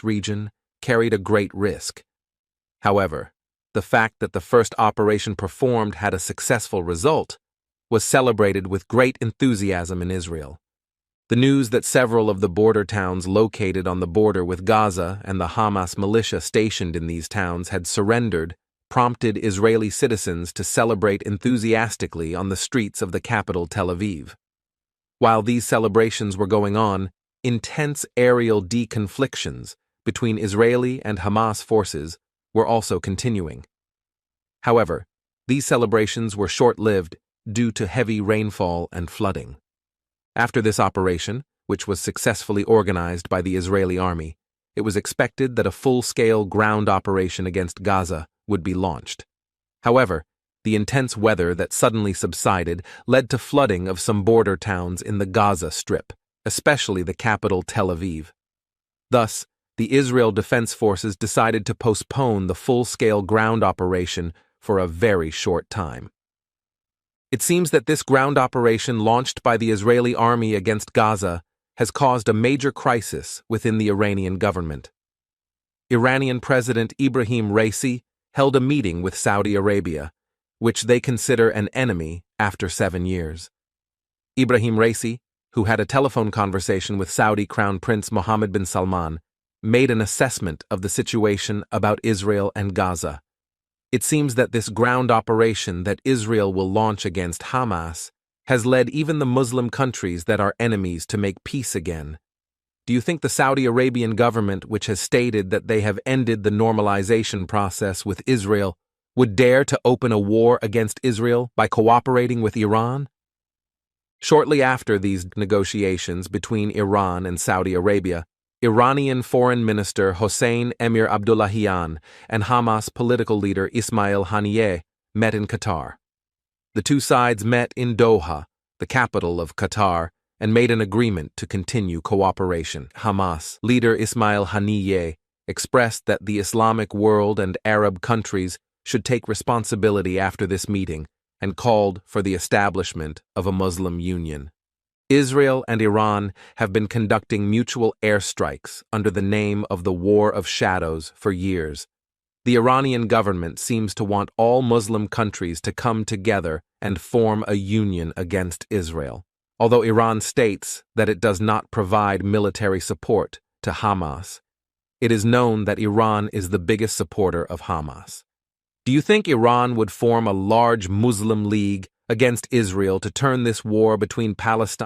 Euphrates region carried a great risk. However, the fact that the first operation performed had a successful result was celebrated with great enthusiasm in Israel. The news that several of the border towns located on the border with Gaza and the Hamas militia stationed in these towns had surrendered prompted Israeli citizens to celebrate enthusiastically on the streets of the capital Tel Aviv. While these celebrations were going on, intense aerial deconflictions between Israeli and Hamas forces were also continuing. However, these celebrations were short-lived due to heavy rainfall and flooding. After this operation, which was successfully organized by the Israeli army, it was expected that a full-scale ground operation against Gaza would be launched. However, the intense weather that suddenly subsided led to flooding of some border towns in the Gaza Strip, especially the capital Tel Aviv. Thus, the Israel Defense Forces decided to postpone the full-scale ground operation for a very short time. It seems that this ground operation launched by the Israeli army against Gaza has caused a major crisis within the Iranian government. Iranian President Ibrahim Raisi held a meeting with Saudi Arabia, which they consider an enemy after 7 years. Ibrahim Raisi, who had a telephone conversation with Saudi Crown Prince Mohammed bin Salman, made an assessment of the situation about Israel and Gaza. It seems that this ground operation that Israel will launch against Hamas has led even the Muslim countries that are enemies to make peace again. Do you think the Saudi Arabian government, which has stated that they have ended the normalization process with Israel, would dare to open a war against Israel by cooperating with Iran? Shortly after these negotiations between Iran and Saudi Arabia, Iranian Foreign Minister Hossein Emir Abdullahian and Hamas political leader Ismail Haniyeh met in Qatar. The two sides met in Doha, the capital of Qatar, and made an agreement to continue cooperation. Hamas leader Ismail Haniyeh expressed that the Islamic world and Arab countries should take responsibility after this meeting and called for the establishment of a Muslim union. Israel and Iran have been conducting mutual airstrikes under the name of the War of Shadows for years. The Iranian government seems to want all Muslim countries to come together and form a union against Israel, although Iran states that it does not provide military support to Hamas. It is known that Iran is the biggest supporter of Hamas. Do you think Iran would form a large Muslim league against Israel to turn this war between Palestine